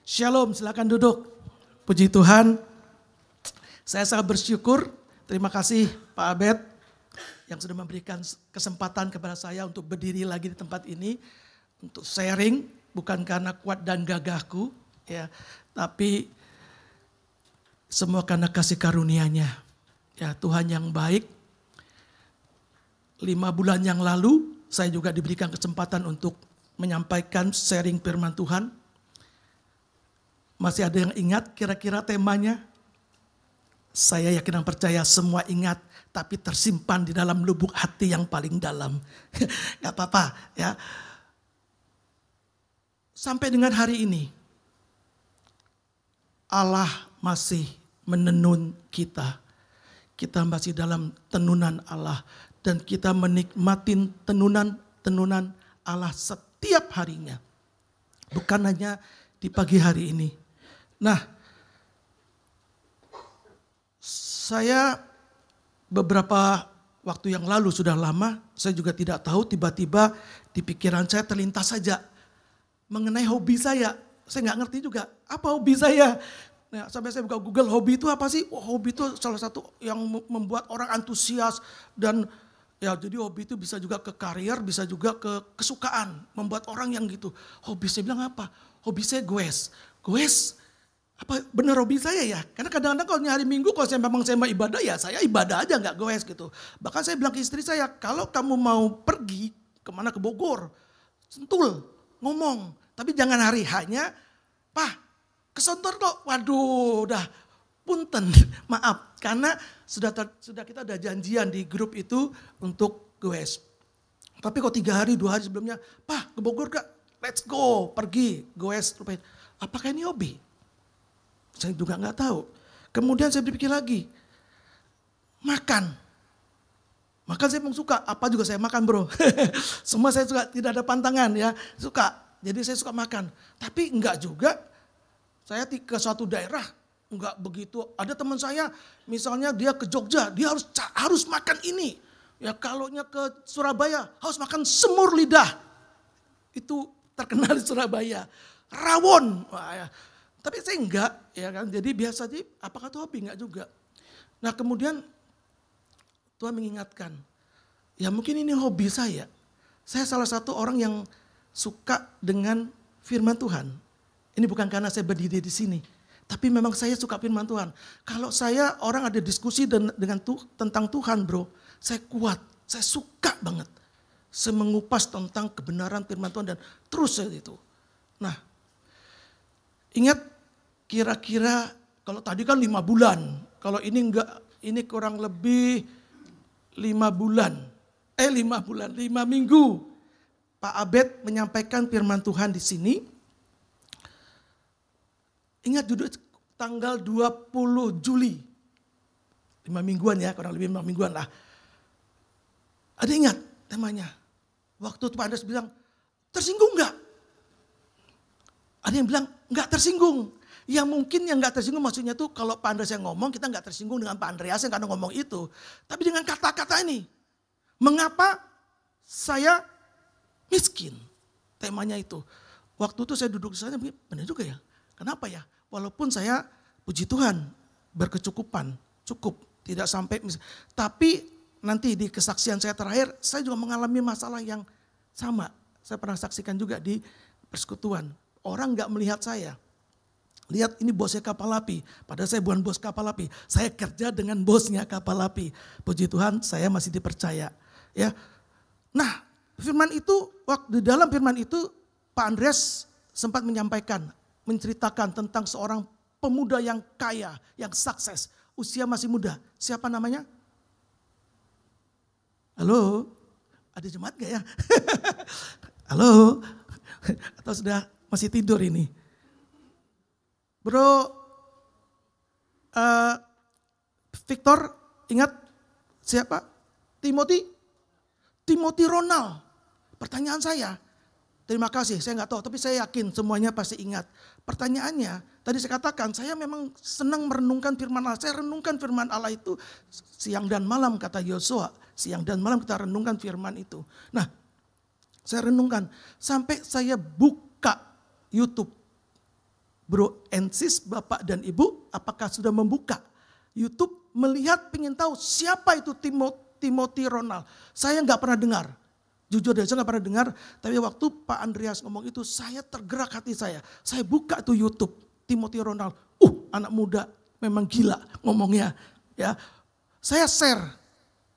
Shalom, silakan duduk. Puji Tuhan, saya sangat bersyukur. Terima kasih Pak Abed yang sudah memberikan kesempatan kepada saya untuk berdiri lagi di tempat ini. Untuk sharing, bukan karena kuat dan gagahku, ya, tapi semua karena kasih karunia-Nya. Ya, Tuhan yang baik. 5 bulan yang lalu, saya juga diberikan kesempatan untuk menyampaikan sharing firman Tuhan. Masih ada yang ingat kira-kira temanya? Saya yakin dan percaya semua ingat, tapi tersimpan di dalam lubuk hati yang paling dalam. Gak apa-apa ya. Sampai dengan hari ini, Allah masih menenun kita. Kita masih dalam tenunan Allah. Dan kita menikmatin tenunan Allah setiap harinya. Bukan hanya di pagi hari ini. Nah, saya beberapa waktu yang lalu sudah lama, saya juga tidak tahu, tiba-tiba di pikiran saya terlintas saja mengenai hobi saya. Saya nggak ngerti juga, apa hobi saya? Nah, sampai saya buka Google, hobi itu apa sih? Oh, hobi itu salah satu yang membuat orang antusias dan ya, jadi hobi itu bisa juga ke karier, bisa juga ke kesukaan, membuat orang yang gitu. Hobi saya bilang apa? Hobi saya goes. Goes, apa benar hobi saya ya? Karena kadang-kadang kalau hari Minggu kalau saya memang saya mau ibadah ya saya ibadah aja nggak goes gitu. Bahkan saya bilang ke istri saya, kalau kamu mau pergi kemana ke Bogor, Sentul, ngomong. Tapi jangan hari hanya, Pak, ke Sentul kok, waduh udah punten, maaf. Karena sudah kita ada janjian di grup itu untuk goes. Tapi kok 3 hari, 2 hari sebelumnya, Pak ke Bogor gak? Let's go, pergi goes. Apakah ini hobi? Saya juga nggak tahu. Kemudian saya berpikir lagi, makan saya memang suka, apa juga saya makan bro. Semua saya suka, tidak ada pantangan ya, suka. Jadi saya suka makan. Tapi enggak juga, saya ke suatu daerah, enggak begitu. Ada teman saya, misalnya dia ke Jogja, dia harus makan ini. Ya kalaunya ke Surabaya, harus makan semur lidah. Itu terkenal di Surabaya. Rawon. Wah, ya. Tapi saya enggak, ya kan. Jadi biasa aja, apakah itu hobi? Enggak juga. Nah kemudian Tuhan mengingatkan, ya mungkin ini hobi saya. Saya salah satu orang yang suka dengan firman Tuhan. Ini bukan karena saya berdiri di sini, tapi memang saya suka firman Tuhan. Kalau saya orang ada diskusi tentang Tuhan bro, saya kuat, saya suka banget. Saya mengupas tentang kebenaran firman Tuhan dan terus saya itu. Nah, ingat kira-kira kalau tadi kan 5 bulan, kalau ini enggak, ini kurang lebih 5 minggu. Pak Abed menyampaikan firman Tuhan di sini. Ingat judul tanggal 20 Juli. 5 mingguan ya, kurang lebih 5 mingguan lah. Ada ingat temanya? Waktu Pak Andreas bilang, tersinggung enggak? Ada yang bilang, enggak tersinggung. Ya mungkin yang enggak tersinggung maksudnya tuh kalau Pak Andreas yang ngomong, kita enggak tersinggung dengan Pak Andreas yang karena ngomong itu. Tapi dengan kata-kata ini, mengapa saya miskin? Temanya itu. Waktu itu saya duduk di sana, benar juga ya. Kenapa ya? Walaupun saya puji Tuhan berkecukupan, cukup, tidak sampai miskin. Tapi nanti di kesaksian saya terakhir, saya juga mengalami masalah yang sama. Saya pernah saksikan juga di persekutuan. Orang enggak melihat saya. Lihat ini bosnya kapal api, padahal saya bukan bos kapal api. Saya kerja dengan bosnya kapal api. Puji Tuhan saya masih dipercaya. Ya. Nah firman itu, di dalam firman itu Pak Andreas sempat menyampaikan, menceritakan tentang seorang pemuda yang kaya, yang sukses. Usia masih muda. Siapa namanya? Halo? Ada jemaat gak ya? Halo? Atau sudah masih tidur ini? Bro, Victor, ingat siapa? Timothy Ronald. Pertanyaan saya, terima kasih, saya nggak tahu, tapi saya yakin semuanya pasti ingat. Pertanyaannya, tadi saya katakan, saya memang senang merenungkan firman Allah. Saya renungkan firman Allah itu siang dan malam, kata Yosua. Siang dan malam kita renungkan firman itu. Nah, saya renungkan, sampai saya buka YouTube. Bro and sis, Bapak dan Ibu, apakah sudah membuka YouTube melihat, pengen tahu siapa itu Timothy Ronald? Saya nggak pernah dengar. Jujur deh, saya nggak pernah dengar. Tapi waktu Pak Andreas ngomong itu, saya tergerak hati saya. Saya buka tuh YouTube, Timothy Ronald. Anak muda memang gila ngomongnya. Ya, saya share.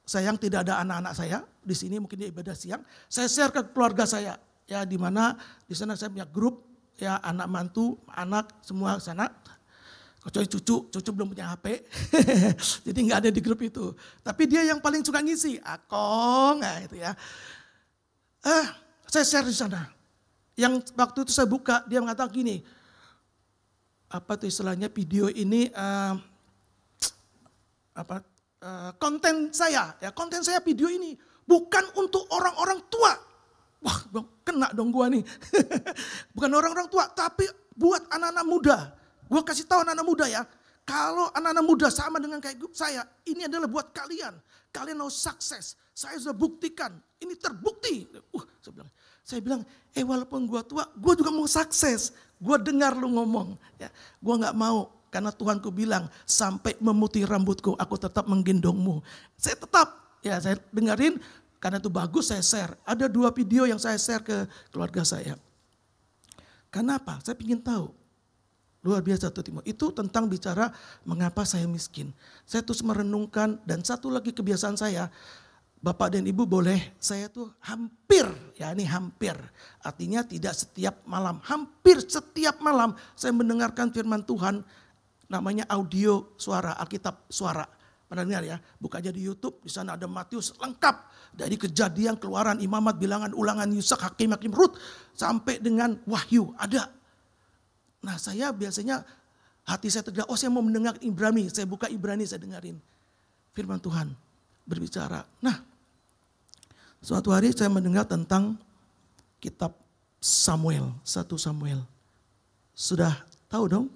Sayang tidak ada anak-anak saya di sini, mungkin dia ibadah siang. Saya share ke keluarga saya. Ya, di mana di sana saya punya grup. Ya, anak mantu, anak semua sana. Kecuali cucu belum punya HP. Jadi nggak ada di grup itu. Tapi dia yang paling suka ngisi. Akong, nah itu ya. Saya share di sana. Yang waktu itu saya buka, dia mengatakan gini. Apa tuh istilahnya video ini, konten saya video ini. Bukan untuk orang-orang tua. Wah, kena dong gua nih. Bukan orang-orang tua, tapi buat anak-anak muda. Gua kasih tahu anak-anak muda ya, kalau anak-anak muda sama dengan kayak saya, ini adalah buat kalian. Kalian harus sukses. Saya sudah buktikan, ini terbukti. Saya bilang, walaupun gua tua, gua juga mau sukses. Gua dengar lu ngomong, ya. Gua nggak mau, karena Tuhanku bilang, sampai memutih rambutku, aku tetap menggendongmu. Saya tetap, ya saya dengerin. Karena itu bagus, saya share. Ada 2 video yang saya share ke keluarga saya. Kenapa? Saya ingin tahu. Luar biasa tuh Timo. Itu tentang bicara mengapa saya miskin. Saya terus merenungkan, dan satu lagi kebiasaan saya. Bapak dan Ibu boleh, saya tuh hampir, ya ini hampir. Artinya tidak setiap malam. Hampir setiap malam saya mendengarkan firman Tuhan. Namanya audio suara, Alkitab suara. Pernah dengar ya, buka aja di YouTube, di sana ada Matius lengkap. Dari Kejadian, Keluaran, Imamat, Bilangan, Ulangan, Yusak, Hakim, Rut, sampai dengan Wahyu, ada. Nah saya biasanya, hati saya tergerak, saya mau mendengar Ibrani, saya buka Ibrani, saya dengarin. Firman Tuhan berbicara. Nah, suatu hari saya mendengar tentang kitab Samuel, 1 Samuel. Sudah tahu dong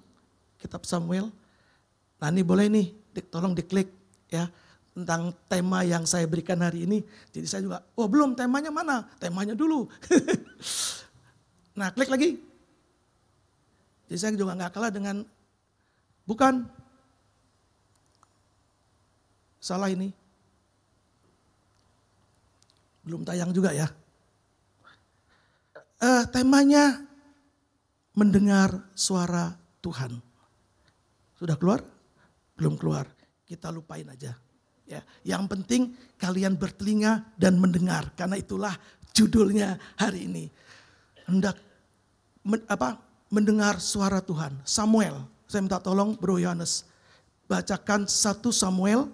kitab Samuel? Nah ini boleh nih, tolong diklik ya tentang tema yang saya berikan hari ini. Jadi saya juga, belum temanya mana? Temanya dulu. Nah klik lagi. Jadi saya juga gak kalah dengan, bukan. Salah ini. Belum tayang juga ya. Temanya mendengar suara Tuhan. Sudah keluar? Belum keluar. Kita lupain aja. Ya, yang penting kalian bertelinga dan mendengar, karena itulah judulnya hari ini. Hendak mendengar suara Tuhan. Samuel, saya minta tolong Bro Yohanes bacakan 1 Samuel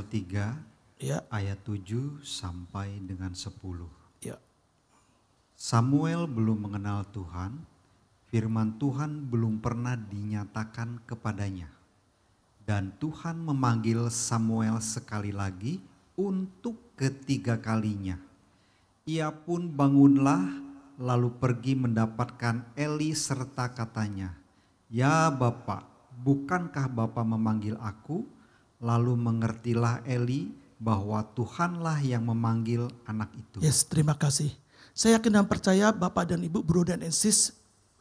3 ya. Ayat 7 sampai dengan 10. Ya. Samuel belum mengenal Tuhan. Firman Tuhan belum pernah dinyatakan kepadanya. Dan Tuhan memanggil Samuel sekali lagi untuk ketiga kalinya. Ia pun bangunlah lalu pergi mendapatkan Eli serta katanya, "Ya Bapa, bukankah Bapa memanggil aku?" Lalu mengertilah Eli bahwa Tuhanlah yang memanggil anak itu. Yes, terima kasih. Saya yakin dan percaya Bapak dan Ibu, Bro dan Sis,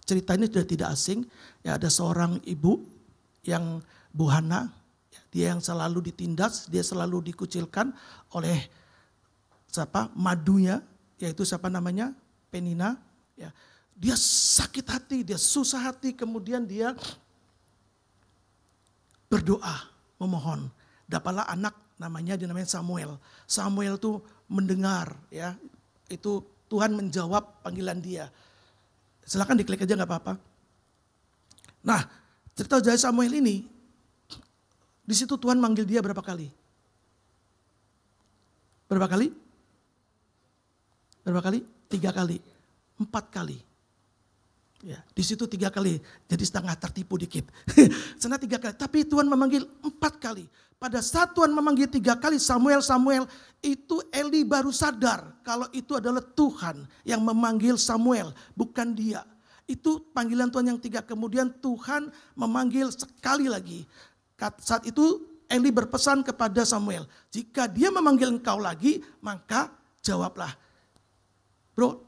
cerita ini sudah tidak asing. Ya, ada seorang ibu yang Bu Hana, dia yang selalu ditindas, dia selalu dikucilkan oleh madunya, yaitu Penina. Ya, dia sakit hati, dia susah hati, kemudian dia berdoa, memohon. Dapatlah anak dinamanya Samuel. Samuel tuh mendengar, ya, itu Tuhan menjawab panggilan dia. Silakan diklik aja nggak apa-apa. Nah, cerita dari Samuel ini, di situ Tuhan manggil dia berapa kali? Berapa kali? 3 kali, 4 kali. Ya, di situ 3 kali, jadi setengah tertipu dikit. Sana 3 kali, tapi Tuhan memanggil 4 kali. Pada saat Tuhan memanggil 3 kali Samuel, itu Eli baru sadar kalau itu adalah Tuhan yang memanggil Samuel, bukan dia. Itu panggilan Tuhan yang 3, kemudian Tuhan memanggil sekali lagi. Saat itu Eli berpesan kepada Samuel, jika dia memanggil engkau lagi, maka jawablah. Bro,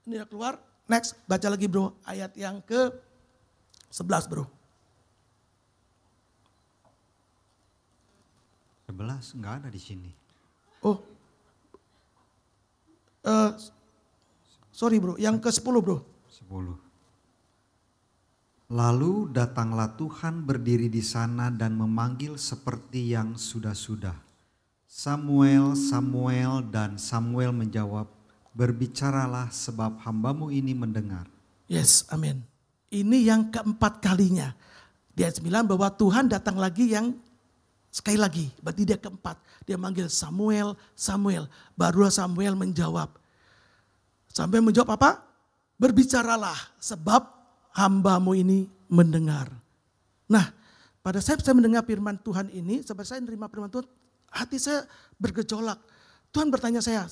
Ini udah keluar. Next, baca lagi bro. Ayat yang ke 11 bro. 11 nggak ada di sini. Oh, sorry bro, yang ke 10 bro. 10. Lalu datanglah Tuhan berdiri di sana dan memanggil seperti yang sudah-sudah. Samuel, Samuel, dan Samuel menjawab, berbicaralah sebab hambamu ini mendengar. Yes, amin. Ini yang keempat kalinya. Di ayat 9 bahwa Tuhan datang lagi yang sekali lagi. Berarti dia keempat. Dia manggil Samuel, Samuel. Barulah Samuel menjawab. Samuel menjawab apa? Berbicaralah sebab hambamu ini mendengar. Nah, pada saat saya mendengar firman Tuhan ini, saat saya menerima firman Tuhan, hati saya bergejolak. Tuhan bertanya saya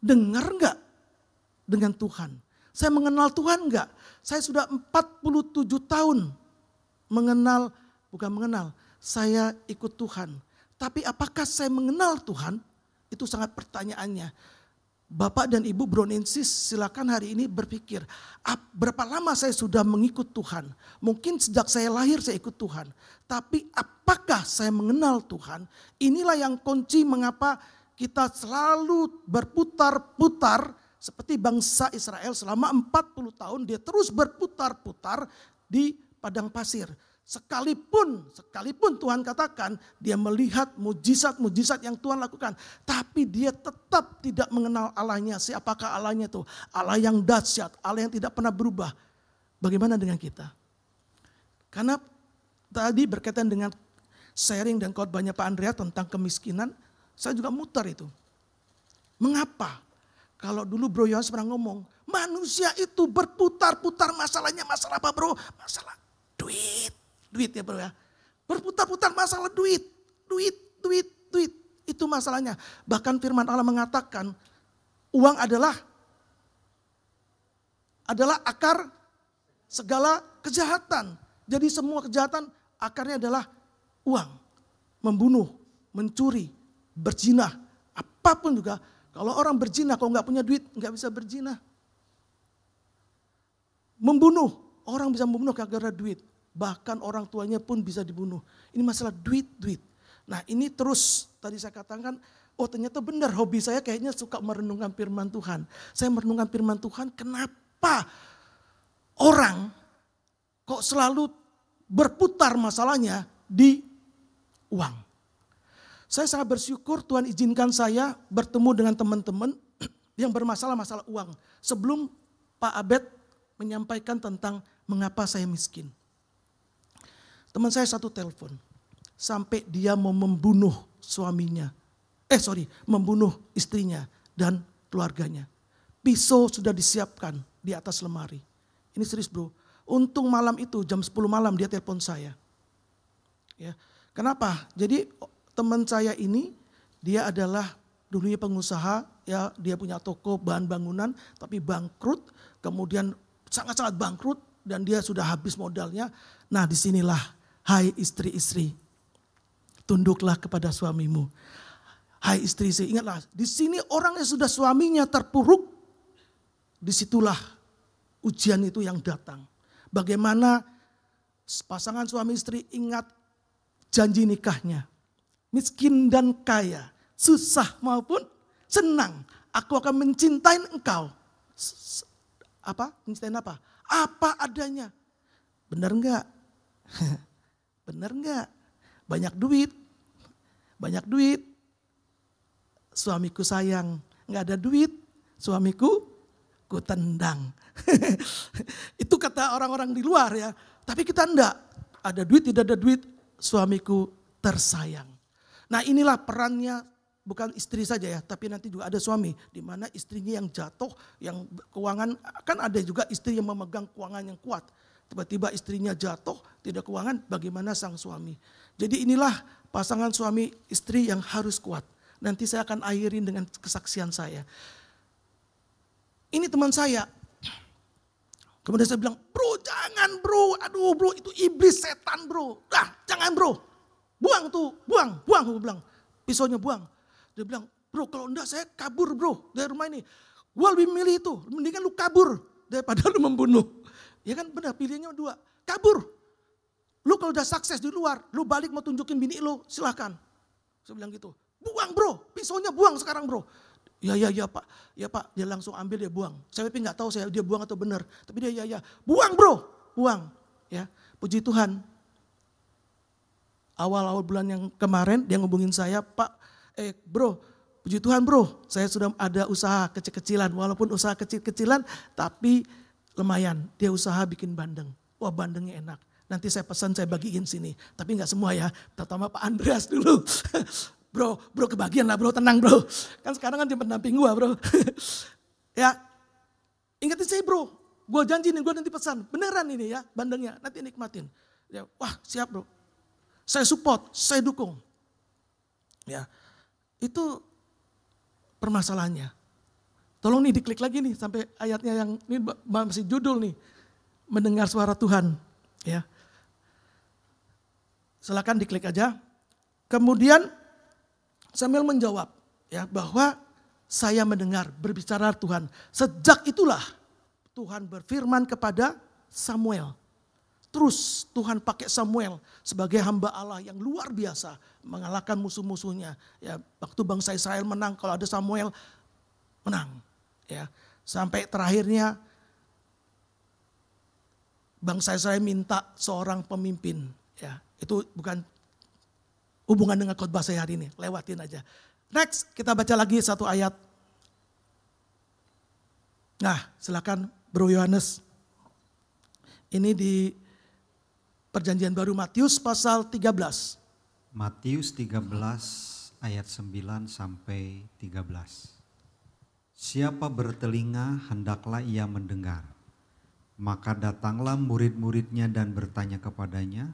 dengar enggak dengan Tuhan? Saya mengenal Tuhan enggak? Saya sudah 47 tahun saya ikut Tuhan. Tapi apakah saya mengenal Tuhan? Itu sangat pertanyaannya. Bapak dan Ibu Bronensis silakan hari ini berpikir, berapa lama saya sudah mengikut Tuhan? Mungkin sejak saya lahir saya ikut Tuhan. Tapi apakah saya mengenal Tuhan? Inilah yang kunci mengapa kita selalu berputar-putar seperti bangsa Israel selama 40 tahun dia terus berputar-putar di padang pasir. Sekalipun Tuhan katakan dia melihat mujizat-mujizat yang Tuhan lakukan. Tapi dia tetap tidak mengenal Allahnya. Siapakah Allahnya itu? Allah yang dahsyat, Allah yang tidak pernah berubah. Bagaimana dengan kita? Karena tadi berkaitan dengan sharing dan khotbahnya Pak Andrea tentang kemiskinan. Saya juga muter itu. Mengapa? Kalau dulu Bro Yohanes pernah ngomong. Manusia itu berputar-putar masalahnya. Masalah apa bro? Masalah duit. Duit ya bro ya. Berputar-putar masalah duit. Itu masalahnya. Bahkan firman Allah mengatakan uang adalah akar segala kejahatan. Jadi semua kejahatan akarnya adalah uang. Membunuh, mencuri, berzina. Apapun juga. Kalau orang berzina kalau nggak punya duit nggak bisa berzina. Membunuh. Orang bisa membunuh gara-gara duit. Bahkan orang tuanya pun bisa dibunuh. Ini masalah duit. Nah ini terus tadi saya katakan, oh ternyata benar hobi saya kayaknya suka merenungkan firman Tuhan. Saya merenungkan firman Tuhan, kenapa orang kok selalu berputar masalahnya di uang. Saya sangat bersyukur Tuhan izinkan saya bertemu dengan teman-teman yang bermasalah masalah uang. Sebelum Pak Abed menyampaikan tentang mengapa saya miskin. Teman saya satu telepon, sampai dia mau membunuh suaminya. Membunuh istrinya dan keluarganya. Pisau sudah disiapkan di atas lemari. Ini serius bro. Untung malam itu jam 10 malam dia telepon saya. Ya, kenapa? Jadi teman saya ini dia adalah dulunya pengusaha, ya dia punya toko bahan bangunan tapi bangkrut, kemudian sangat-sangat bangkrut dan dia sudah habis modalnya. Nah disinilah. Hai istri-istri, tunduklah kepada suamimu. Hai istri-istri, ingatlah, di sini orang yang sudah suaminya terpuruk, disitulah ujian itu yang datang. Bagaimana pasangan suami istri ingat janji nikahnya. Miskin dan kaya, susah maupun senang, aku akan mencintai engkau. Mencintai apa? Apa adanya. Benar enggak? Benar enggak? Banyak duit. Suamiku sayang. Enggak ada duit, suamiku ku tendang. Itu kata orang-orang di luar ya. Tapi kita enggak. Ada duit, tidak ada duit, suamiku tersayang. Nah inilah perannya bukan istri saja ya. Tapi nanti juga ada suami. Di mana istrinya yang jatuh, yang keuangan. Kan ada juga istri yang memegang keuangan yang kuat. Tiba-tiba istrinya jatuh, tidak keuangan, bagaimana sang suami. Jadi inilah pasangan suami istri yang harus kuat. Nanti saya akan akhirin dengan kesaksian saya. Ini teman saya. Kemudian saya bilang, bro jangan bro, aduh bro itu iblis setan bro. Jangan bro, buang tuh, buang. Aku bilang, pisaunya buang. Dia bilang, bro kalau enggak saya kabur bro dari rumah ini. Gue lebih milih itu, mendingan lu kabur daripada lu membunuh. Ya kan benar, pilihannya dua, kabur. Lu kalau udah sukses di luar, lu balik mau tunjukin bini lu, silahkan. Saya bilang gitu, buang bro, pisaunya buang sekarang bro. Ya pak, dia langsung ambil dia buang. Saya tapi nggak tahu dia buang atau benar, tapi dia ya, buang bro, buang. Ya, puji Tuhan. Awal-awal bulan yang kemarin dia ngubungin saya, Pak, bro, puji Tuhan bro, saya sudah ada usaha kecil-kecilan, walaupun usaha kecil-kecilan, tapi lumayan. Dia usaha bikin bandeng, wah bandengnya enak. Nanti saya pesan, saya bagiin sini, tapi nggak semua ya, terutama Pak Andreas dulu. Bro kebagian lah bro, tenang bro. Kan sekarang kan dia pendamping gua bro. Ya, ingetin saya bro, gua janji nih gua nanti pesan, beneran ini ya bandengnya, nanti nikmatin. Ya, wah siap bro. Saya support, saya dukung. Ya, itu permasalahannya. Tolong nih diklik lagi nih sampai ayatnya yang ini masih judul nih. Mendengar suara Tuhan. Ya. Silakan diklik aja. Kemudian Samuel menjawab ya bahwa saya mendengar berbicara Tuhan. Sejak itulah Tuhan berfirman kepada Samuel. Terus Tuhan pakai Samuel sebagai hamba Allah yang luar biasa mengalahkan musuh-musuhnya. Ya, waktu bangsa Israel menang, kalau ada Samuel menang. Ya, sampai terakhirnya bangsa Israel minta seorang pemimpin. Ya, itu bukan hubungan dengan khotbah saya hari ini, lewatin aja. Next, kita baca lagi satu ayat. Nah, silakan Bro Yohanes. Ini di Perjanjian Baru Matius pasal 13. Matius 13 ayat 9 sampai 13. Siapa bertelinga hendaklah ia mendengar. Maka datanglah murid-muridnya dan bertanya kepadanya,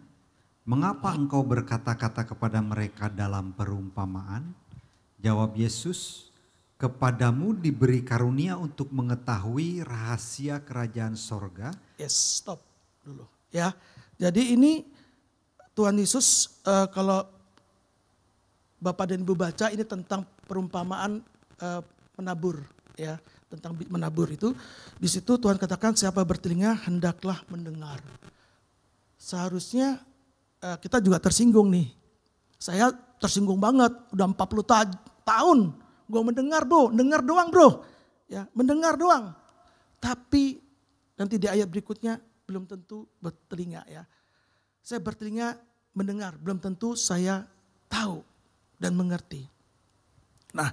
mengapa engkau berkata-kata kepada mereka dalam perumpamaan? Jawab Yesus, kepadamu diberi karunia untuk mengetahui rahasia kerajaan sorga. Yes, stop dulu ya. Jadi ini Tuhan Yesus kalau Bapak dan Ibu baca ini tentang perumpamaan menabur ya, tentang menabur itu. Di situ Tuhan katakan siapa bertelinga hendaklah mendengar. Seharusnya kita juga tersinggung nih. Saya tersinggung banget, udah 40 tahun gue mendengar bro, dengar doang bro. Ya, mendengar doang. Tapi nanti di ayat berikutnya belum tentu bertelinga ya. Saya bertelinga mendengar, belum tentu saya tahu dan mengerti. Nah,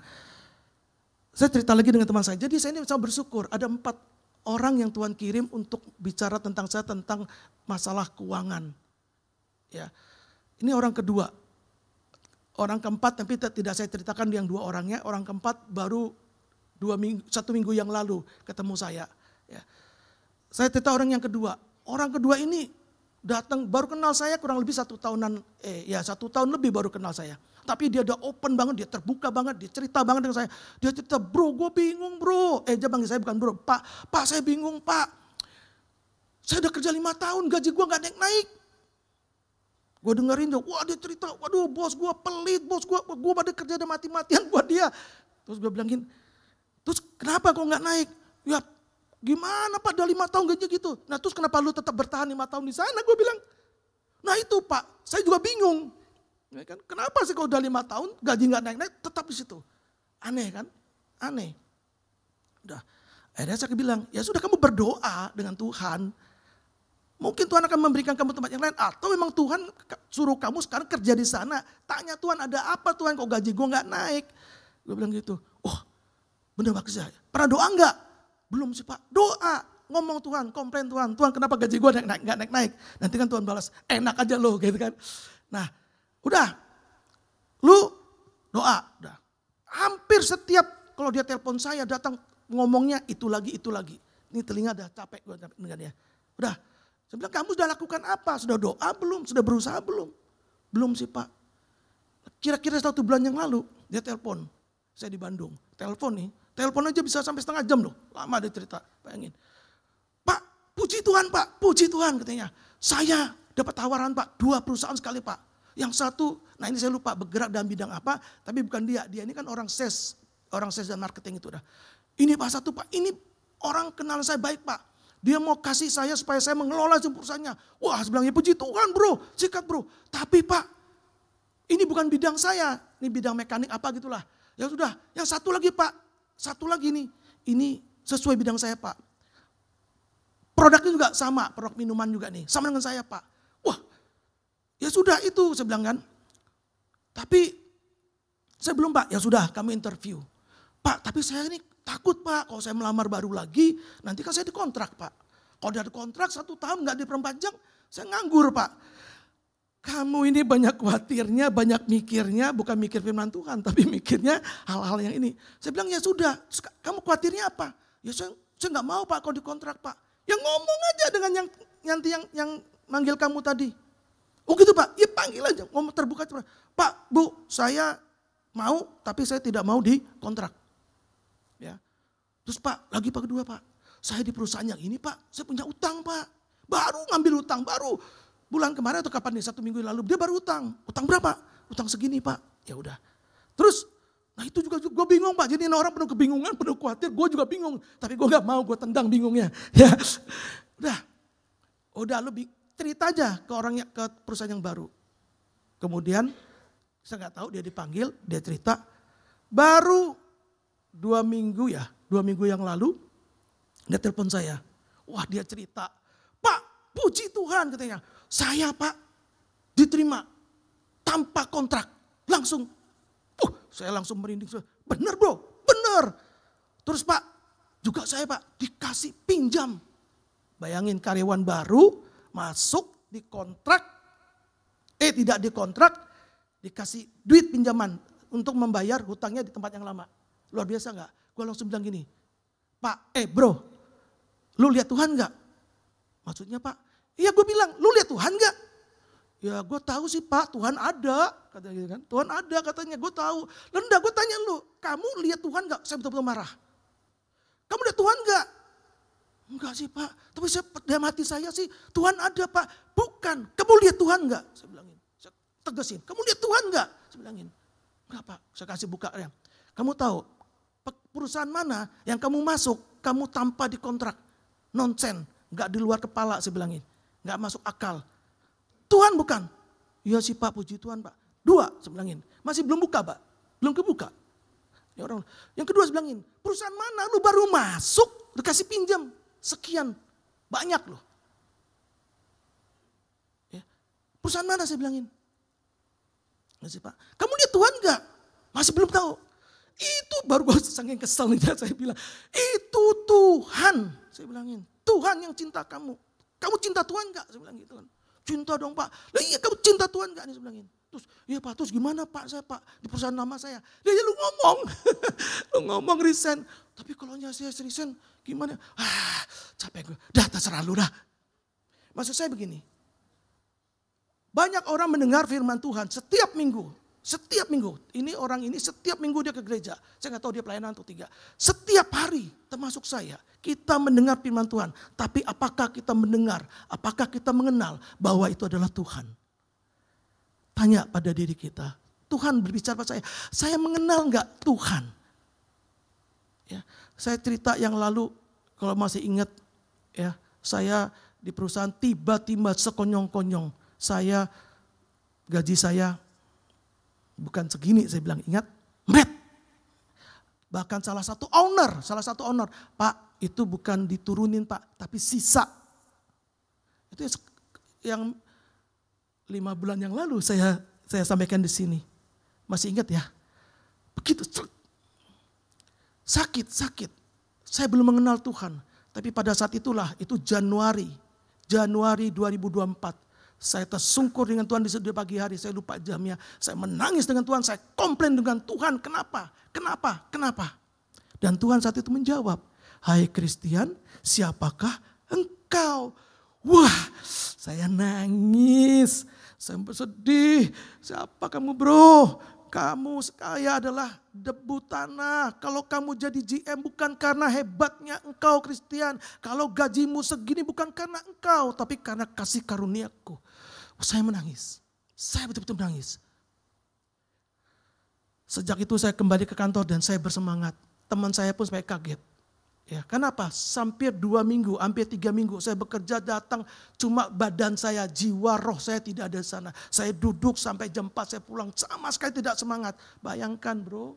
saya cerita lagi dengan teman saya. Jadi saya ini sangat bersyukur ada 4 orang yang Tuhan kirim untuk bicara tentang saya tentang masalah keuangan. Ya, ini orang kedua. Orang keempat tapi tidak saya ceritakan yang 2 orangnya. Orang keempat baru 1 minggu yang lalu ketemu saya. Ya. Saya cerita orang yang kedua. Orang kedua ini datang baru kenal saya kurang lebih 1 tahunan. 1 tahun lebih baru kenal saya. Tapi dia udah open banget, dia terbuka banget, dia cerita banget dengan saya. Dia cerita, bro gue bingung bro. Dia panggil saya bukan bro, Pak saya bingung Pak. Saya udah kerja 5 tahun, gaji gue gak naik-naik. Gue dengerin dia, wah dia cerita, waduh bos gue pelit, bos gue pada kerja ada mati-matian buat dia. Terus gue bilangin, terus kenapa kok gak naik? Ya gimana Pak, udah 5 tahun gaji gitu. Nah terus kenapa lu tetap bertahan 5 tahun di sana? Gue bilang, nah itu Pak, saya juga bingung. Ya kan? Kenapa sih kalau udah 5 tahun gaji gak naik-naik tetap di situ? Aneh kan? Aneh. Udah, akhirnya saya bilang, ya sudah kamu berdoa dengan Tuhan. Mungkin Tuhan akan memberikan kamu tempat yang lain. Atau memang Tuhan suruh kamu sekarang kerja di sana. Tanya Tuhan ada apa Tuhan kok gaji gue gak naik. Gue bilang gitu. Oh bener Pak saya. Pernah doa enggak? Belum sih Pak. Doa. Ngomong Tuhan, komplain Tuhan. Tuhan kenapa gaji gue gak naik-naik. Nanti kan Tuhan balas enak aja loh gitu kan. Nah udah. Lu doa. Udah. Hampir setiap kalau dia telepon saya datang ngomongnya itu lagi. Ini telinga udah capek gue dengarnya. Udah. Saya bilang kamu sudah lakukan apa? Sudah doa belum? Sudah berusaha belum? Belum sih Pak. Kira-kira 1 bulan yang lalu dia telepon. Saya di Bandung. Telepon nih. Telepon aja bisa sampai setengah jam loh. Lama dia cerita. Bayangin. Pak puji Tuhan Pak. Puji Tuhan katanya. Saya dapat tawaran Pak. 2 perusahaan sekali Pak. Yang satu, nah ini saya lupa bergerak dalam bidang apa. Tapi bukan dia. Dia ini kan orang sales. Orang sales dan marketing itu udah. Ini Pak satu Pak, ini orang kenal saya baik Pak. Dia mau kasih saya supaya saya mengelola perusahaannya. Wah saya bilang, ya puji Tuhan bro, sikat bro. Tapi Pak, ini bukan bidang saya, ini bidang mekanik apa gitulah. Ya sudah, yang satu lagi Pak, satu lagi nih, ini sesuai bidang saya Pak. Produknya juga sama, produk minuman juga nih, sama dengan saya Pak. Wah, ya sudah itu saya bilang kan. Tapi saya belum Pak, ya sudah kami interview. Pak, tapi saya ini takut Pak, kalau saya melamar baru lagi, nanti kan saya dikontrak Pak. Kalau ada kontrak 1 tahun nggak diperpanjang, saya nganggur Pak. Kamu ini banyak khawatirnya, banyak mikirnya, bukan mikir firman Tuhan, tapi mikirnya hal-hal yang ini. Saya bilang ya sudah, kamu khawatirnya apa? Ya saya nggak mau Pak kalau dikontrak Pak. Ya ngomong aja dengan yang manggil kamu tadi. Oh gitu Pak, ya panggil aja, ngomong terbuka. Pak, Bu, saya mau tapi saya tidak mau dikontrak. Ya. Terus Pak, lagi Pak kedua Pak, saya di perusahaan yang ini Pak, saya punya utang Pak. Baru ngambil utang, baru. Bulan kemarin atau kapan nih, 1 minggu lalu dia baru utang. Utang berapa? Utang segini Pak. Ya udah. Terus, nah itu juga gue bingung Pak. Jadi orang penuh kebingungan, penuh khawatir. Gue juga bingung. Tapi gue gak mau, gue tendang bingungnya. Ya, udah lu cerita aja ke orangnya, ke perusahaan yang baru. Kemudian saya gak tahu dia dipanggil, dia cerita. Baru 2 minggu yang lalu dia telepon saya. Wah dia cerita, Pak puji Tuhan katanya. Saya Pak diterima tanpa kontrak langsung. Saya langsung merinding. Bener bro, bener. Terus Pak juga saya Pak dikasih pinjam. Bayangin karyawan baru masuk di kontrak. Tidak dikontrak, dikasih duit pinjaman untuk membayar hutangnya di tempat yang lama. Luar biasa gak? Gue langsung bilang gini, Pak, bro, lu lihat Tuhan gak? Maksudnya Pak, iya gue bilang, lu lihat Tuhan gak? Ya gue tahu sih Pak, Tuhan ada, katanya gitu kan. Tuhan ada katanya, gue tahu. Lalu gue tanya lu, kamu lihat Tuhan gak? Saya betul-betul marah. Kamu lihat Tuhan gak? Enggak sih Pak, tapi dalam hati saya sih Tuhan ada Pak. Bukan, kamu lihat Tuhan gak? Saya bilangin, saya tegesin, kamu lihat Tuhan gak? Saya bilangin, enggak Pak, saya kasih buka ya. Kamu tahu perusahaan mana yang kamu masuk, kamu tanpa dikontrak, nonsen, gak di luar kepala saya bilangin, gak masuk akal. Tuhan bukan? Iya sih Pak, puji Tuhan Pak. 2 saya bilangin, masih belum buka Pak, belum kebuka. Ya orang, yang kedua saya bilangin, perusahaan mana lu baru masuk, dikasih pinjam sekian, banyak loh. Ya. Perusahaan mana saya bilangin? Masih Pak, kamu lihat Tuhan gak? Masih belum tahu. Itu baru gue saking keselnya saya bilang, itu Tuhan. Saya bilangin, Tuhan yang cinta kamu. Kamu cinta Tuhan gak? Saya bilang gitu kan. Cinta dong Pak. Lah iya kamu cinta Tuhan gak? Saya bilangin. Terus, iya Pak, terus gimana Pak saya Pak? Di perusahaan nama saya. Ya lu ngomong. Lu ngomong resign. Tapi kalau saya resign gimana? Capek gue. Dah terserah lu dah. Maksud saya begini. Banyak orang mendengar firman Tuhan setiap minggu. Setiap minggu, ini orang ini setiap minggu dia ke gereja. Saya gak tahu dia pelayanan atau 3. Setiap hari, termasuk saya, kita mendengar firman Tuhan. Tapi apakah kita mendengar, apakah kita mengenal bahwa itu adalah Tuhan? Tanya pada diri kita, Tuhan berbicara pada saya mengenal gak Tuhan? Ya, saya cerita yang lalu, kalau masih ingat, ya, saya di perusahaan tiba-tiba sekonyong-konyong, gaji saya bukan segini, saya bilang ingat, Mbet. Bahkan salah satu owner, Pak itu bukan diturunin Pak, tapi sisa. Itu yang 5 bulan yang lalu saya sampaikan di sini. Masih ingat ya? Begitu sakit. Saya belum mengenal Tuhan, tapi pada saat itulah, itu Januari 2024. Saya tersungkur dengan Tuhan di pagi hari, saya lupa jamnya. Saya menangis dengan Tuhan, saya komplain dengan Tuhan. Kenapa? Dan Tuhan saat itu menjawab, hai Christian, siapakah engkau? Wah, saya nangis, saya bersedih. Siapa kamu bro? Kamu saya adalah debu tanah. Kalau kamu jadi GM bukan karena hebatnya engkau Christian. Kalau gajimu segini bukan karena engkau, tapi karena kasih karuniaku. Saya menangis. Saya betul-betul menangis. Sejak itu saya kembali ke kantor dan saya bersemangat. teman saya pun sampai kaget. Ya, kenapa? Hampir 2 minggu, hampir 3 minggu saya bekerja datang, cuma badan saya, jiwa roh saya tidak ada di sana. Saya duduk sampai jam 4 saya pulang, sama sekali tidak semangat. Bayangkan bro.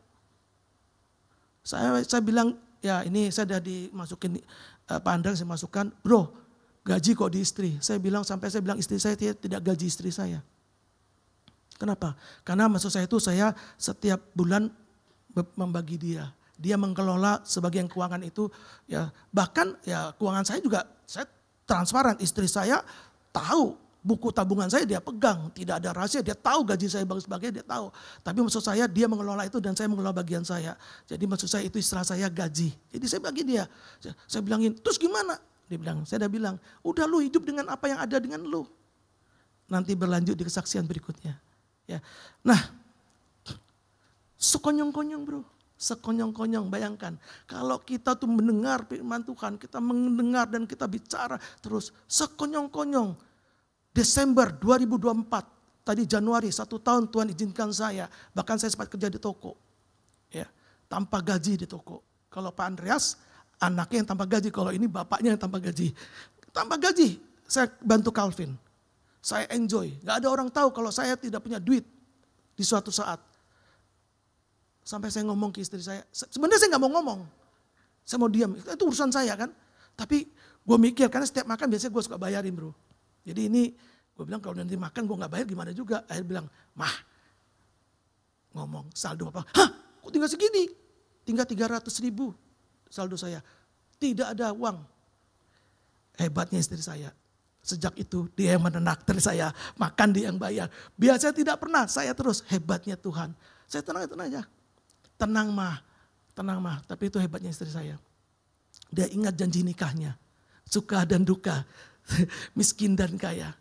Saya bilang, ya ini saya sudah dimasukin, Pak Andra saya masukkan, bro gaji kok di istri. Saya bilang istri saya tidak gaji istri saya. Kenapa? Karena maksud saya itu saya setiap bulan membagi dia. Dia mengelola sebagian keuangan itu, ya bahkan ya keuangan saya juga saya transparan. Istri saya tahu buku tabungan saya dia pegang, tidak ada rahasia. Dia tahu gaji saya bagus sebagainya dia tahu. Tapi maksud saya dia mengelola itu dan saya mengelola bagian saya. Jadi maksud saya itu istilah saya gaji. Jadi saya bagi dia. Saya bilangin, terus gimana? Dia bilang, saya udah bilang, udah lu hidup dengan apa yang ada dengan lu. Nanti berlanjut di kesaksian berikutnya. Ya, nah, sekonyong-konyong bro. Sekonyong-konyong, bayangkan. Kalau kita tuh mendengar firman Tuhan, kita mendengar dan kita bicara terus. Sekonyong-konyong. Desember 2024, tadi Januari 1 tahun Tuhan izinkan saya. Bahkan saya sempat kerja di toko. Ya, tanpa gaji di toko. Kalau Pak Andreas, anaknya yang tanpa gaji. Kalau ini bapaknya yang tanpa gaji. Tanpa gaji, saya bantu Calvin. Saya enjoy. Gak ada orang tahu kalau saya tidak punya duit di suatu saat. Sampai saya ngomong ke istri saya, sebenarnya saya gak mau ngomong. Saya mau diam, itu urusan saya kan. Tapi gue mikir, karena setiap makan biasanya gue suka bayarin bro. Jadi ini gue bilang kalau nanti makan gue gak bayar gimana juga. Akhirnya bilang, mah ngomong saldo apa? Hah kok tinggal segini? Tinggal 300.000 saldo saya. Tidak ada uang. Hebatnya istri saya. Sejak itu dia yang menakdir saya, makan dia yang bayar. Biasanya tidak pernah, saya terus hebatnya Tuhan. Saya tenang aja. Tenang mah. Tapi itu hebatnya istri saya. Dia ingat janji nikahnya. Suka dan duka. Miskin dan kaya.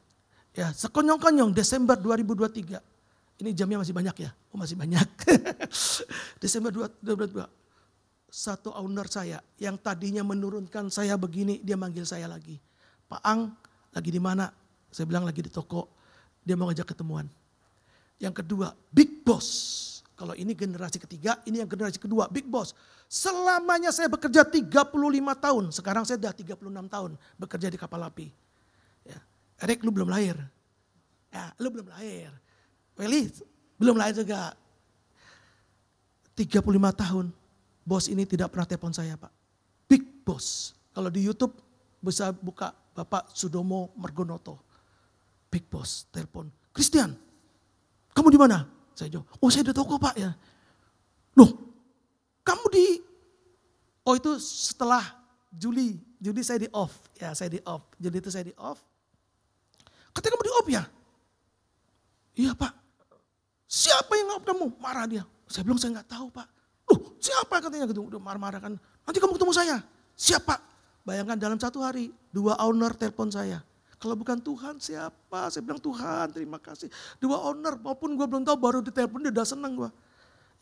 Ya, sekonyong-konyong Desember 2023. Ini jamnya masih banyak ya? Oh masih banyak. Desember 2022. Satu owner saya yang tadinya menurunkan saya begini, dia manggil saya lagi. Pak Ang, lagi di mana? Saya bilang lagi di toko. Dia mau ngajak ketemuan. Yang kedua, Big Boss. Kalau ini generasi ketiga, ini yang generasi kedua, Big Boss. Selamanya saya bekerja 35 tahun. Sekarang saya sudah 36 tahun bekerja di kapal api. Ya. Erik, lu belum lahir. Ya, lu belum lahir. Welly, belum lahir juga. 35 tahun, bos ini tidak pernah telepon saya Pak. Big Boss. Kalau di YouTube bisa buka Bapak Sudomo Mergonoto. Big Boss, telepon. Christian, kamu di mana? Saya jawab, oh saya di toko Pak ya. Loh, kamu di, oh itu setelah Juli saya di off. Ya saya di off, Juli itu saya di off. Katanya kamu di off ya? Iya Pak. Siapa yang off kamu? Marah dia. Saya bilang saya nggak tahu Pak. Loh siapa katanya gitu, udah marah-marah kan. Nanti kamu ketemu saya. Siapa? Bayangkan dalam 1 hari, 2 owner telepon saya. Kalau bukan Tuhan siapa? Saya bilang Tuhan terima kasih. 2 owner maupun gue belum tahu baru ditelepon dia udah seneng gue.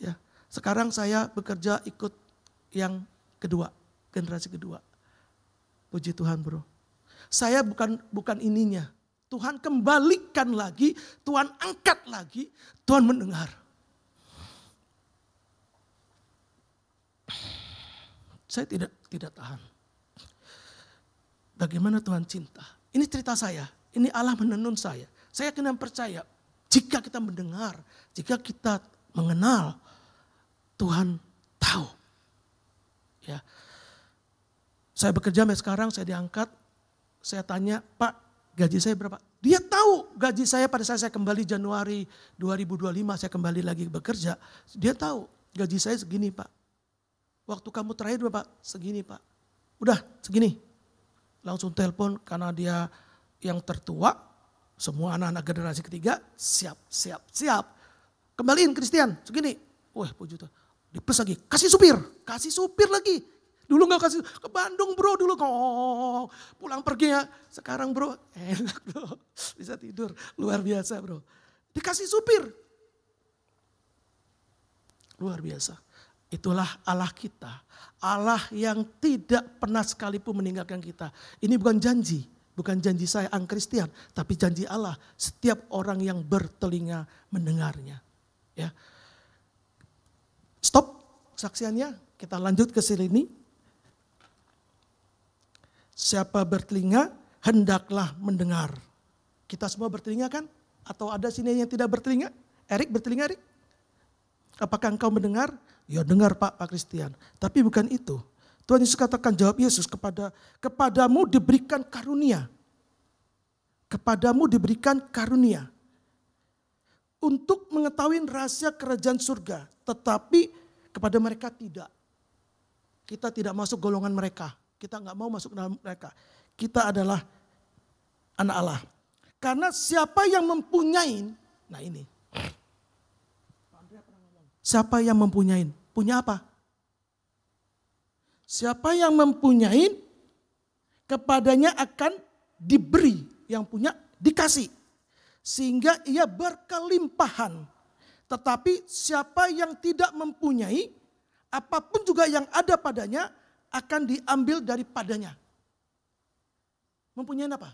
Ya, sekarang saya bekerja ikut yang kedua, generasi kedua. Puji Tuhan bro. Saya bukan ininya. Tuhan kembalikan lagi, Tuhan angkat lagi, Tuhan mendengar. Saya tidak tahan. Bagaimana Tuhan cinta. Ini cerita saya, ini Allah menenun saya. Saya kena percaya, jika kita mendengar, jika kita mengenal, Tuhan tahu. Ya, saya bekerja sampai sekarang, saya diangkat, saya tanya, Pak gaji saya berapa? Dia tahu gaji saya pada saat saya kembali Januari 2025, saya kembali lagi bekerja. Dia tahu gaji saya segini Pak. Waktu kamu terakhir berapa? Segini Pak. Udah segini. Langsung telepon karena dia yang tertua, semua anak-anak generasi ketiga siap. Kembaliin Christian, segini. Wah puji Tuhan. Dipes lagi, kasih supir lagi. Dulu gak kasih, ke Bandung bro dulu kok. Pulang pergi ya. Sekarang bro, enak bro. Bisa tidur, luar biasa bro. Dikasih supir. Luar biasa. Itulah Allah kita. Allah yang tidak pernah sekalipun meninggalkan kita. Ini bukan janji saya Ang Christian, tapi janji Allah setiap orang yang bertelinga mendengarnya. Ya. Stop saksiannya. kita lanjut ke sini. Siapa bertelinga, hendaklah mendengar. Kita semua bertelinga kan? Atau ada sini yang tidak bertelinga? Erik bertelinga, Erik? Apakah engkau mendengar? Ya dengar Pak Christian. Tapi bukan itu. Tuhan Yesus katakan, jawab Yesus, kepadamu diberikan karunia. Kepadamu diberikan karunia. Untuk mengetahui rahasia kerajaan surga. Tetapi kepada mereka tidak. Kita tidak masuk golongan mereka. Kita nggak mau masuk dalam mereka. Kita adalah anak Allah. Karena siapa yang mempunyai, nah ini. Siapa yang mempunyai? Punya apa? Siapa yang mempunyai, kepadanya akan diberi. Yang punya dikasih. Sehingga ia berkelimpahan. Tetapi siapa yang tidak mempunyai, apapun juga yang ada padanya akan diambil daripadanya. Mempunyai apa?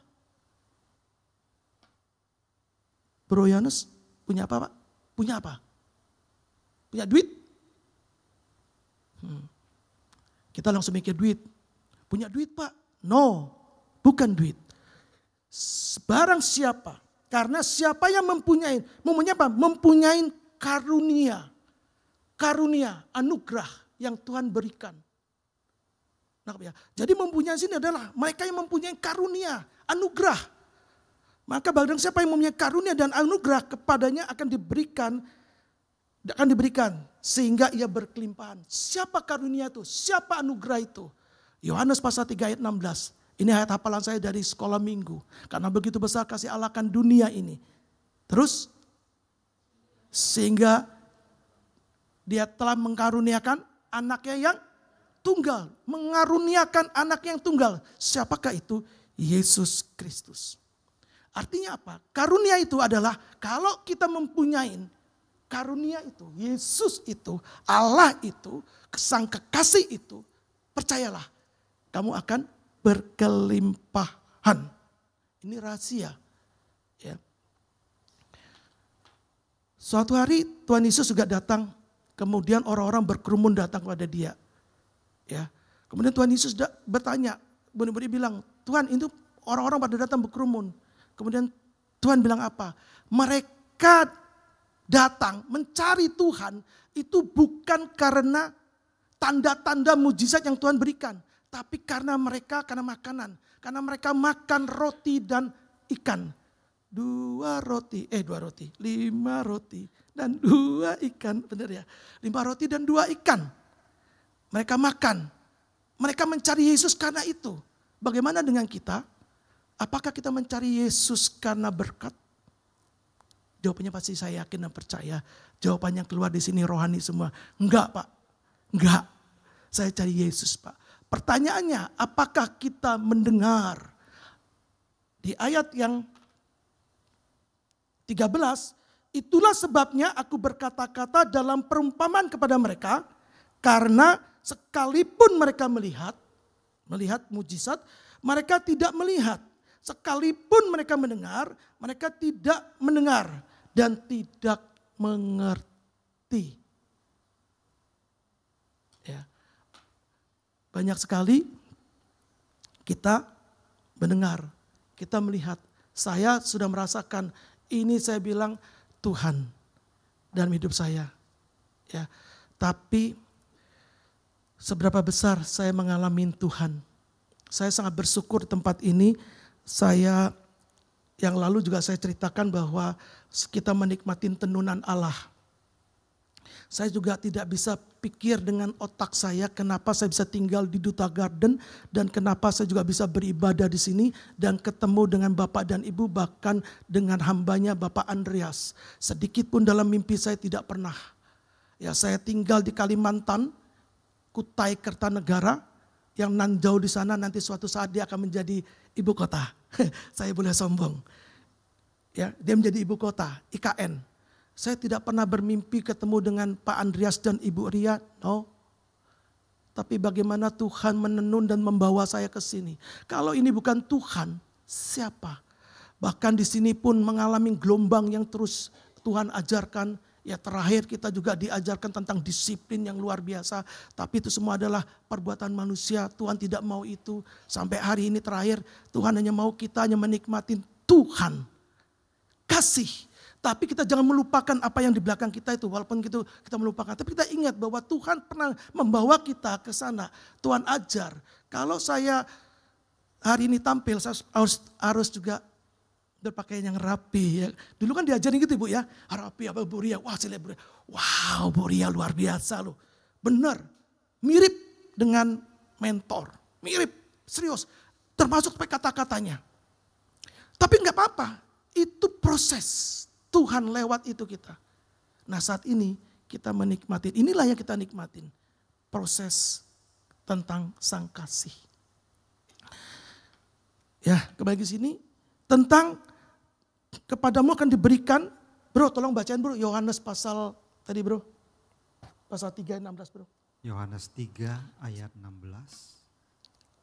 Bro Yohanes punya apa Pak? Punya apa? Punya duit? Kita langsung mikir duit. Punya duit Pak? No, bukan duit. Barang siapa, karena siapa yang mempunyai apa? Mempunyai karunia. Karunia, anugerah yang Tuhan berikan. Nah, ya. Jadi mempunyai sini adalah mereka yang mempunyai karunia, anugerah. Maka barang siapa yang mempunyai karunia dan anugerah, kepadanya akan diberikan sehingga ia berkelimpahan. Siapa karunia itu? Siapa anugerah itu? Yohanes pasal 3 ayat 16. Ini ayat hafalan saya dari sekolah minggu. Karena begitu besar kasih Allah akan dunia ini. Terus sehingga dia telah mengkaruniakan anaknya yang tunggal. Mengaruniakan anak yang tunggal. Siapakah itu? Yesus Kristus. Artinya apa? Karunia itu adalah kalau kita mempunyai karunia itu, Yesus itu, Allah itu, Sang Kekasih itu, percayalah kamu akan berkelimpahan. Ini rahasia. Ya. Suatu hari Tuhan Yesus juga datang, kemudian orang-orang berkerumun datang kepada dia. Ya. Kemudian Tuhan Yesus bertanya, murid-murid bilang, Tuhan itu orang-orang pada datang berkerumun. Kemudian Tuhan bilang apa? Mereka datang mencari Tuhan itu bukan karena tanda-tanda mujizat yang Tuhan berikan. Tapi karena makanan. Karena mereka makan roti dan ikan. 5 roti dan 2 ikan. Benar ya? 5 roti dan 2 ikan. Mereka makan. Mereka mencari Yesus karena itu. Bagaimana dengan kita? Apakah kita mencari Yesus karena berkat? Jawabannya pasti saya yakin dan percaya. Jawaban yang keluar di sini rohani semua. Enggak Pak, enggak. Saya cari Yesus Pak. Pertanyaannya, apakah kita mendengar? Di ayat yang 13, itulah sebabnya aku berkata-kata dalam perumpamaan kepada mereka. Karena sekalipun mereka melihat mujizat, mereka tidak melihat. Sekalipun mereka mendengar, mereka tidak mendengar dan tidak mengerti. Ya. Banyak sekali kita mendengar, kita melihat. Saya sudah merasakan ini, saya bilang Tuhan dalam hidup saya. Ya. Tapi seberapa besar saya mengalami Tuhan. Saya sangat bersyukur di tempat ini. Saya yang lalu juga saya ceritakan bahwa kita menikmati tenunan Allah. Saya juga tidak bisa pikir dengan otak saya kenapa saya bisa tinggal di Duta Garden dan kenapa saya juga bisa beribadah di sini dan ketemu dengan Bapak dan Ibu, bahkan dengan hambanya Bapak Andreas. Sedikit pun dalam mimpi saya tidak pernah. Ya, saya tinggal di Kalimantan, Kutai Kertanegara, yang nan jauh di sana nanti suatu saat dia akan menjadi ibu kota. Saya boleh sombong. Ya, dia menjadi ibu kota, IKN. Saya tidak pernah bermimpi ketemu dengan Pak Andreas dan Ibu Ria. No. Tapi bagaimana Tuhan menenun dan membawa saya ke sini. Kalau ini bukan Tuhan, siapa? Bahkan di sini pun mengalami gelombang yang terus Tuhan ajarkan. Ya terakhir kita juga diajarkan tentang disiplin yang luar biasa. Tapi itu semua adalah perbuatan manusia. Tuhan tidak mau itu. Sampai hari ini terakhir Tuhan hanya mau kita hanya menikmati Tuhan. Kasih. Tapi kita jangan melupakan apa yang di belakang kita itu. Walaupun gitu kita melupakan. Tapi kita ingat bahwa Tuhan pernah membawa kita ke sana. Tuhan ajar. Kalau saya hari ini tampil saya harus juga berpakaian yang rapi. Ya. Dulu kan diajarin gitu Bu ya. Rapi apa Bu Ria. Wah saya lihat Bu Ria. Wow Bu Ria luar biasa loh. Benar. Mirip dengan mentor. Mirip. Serius. Termasuk kata-katanya. Tapi enggak apa-apa. Itu proses. Tuhan lewat itu kita. Nah saat ini kita menikmati. Inilah yang kita nikmatin. Proses tentang sang kasih. Ya kembali ke sini. Tentang kepadamu akan diberikan. Bro tolong bacain bro. Yohanes pasal tadi bro. Pasal 3 16 bro. Yohanes 3 ayat 16.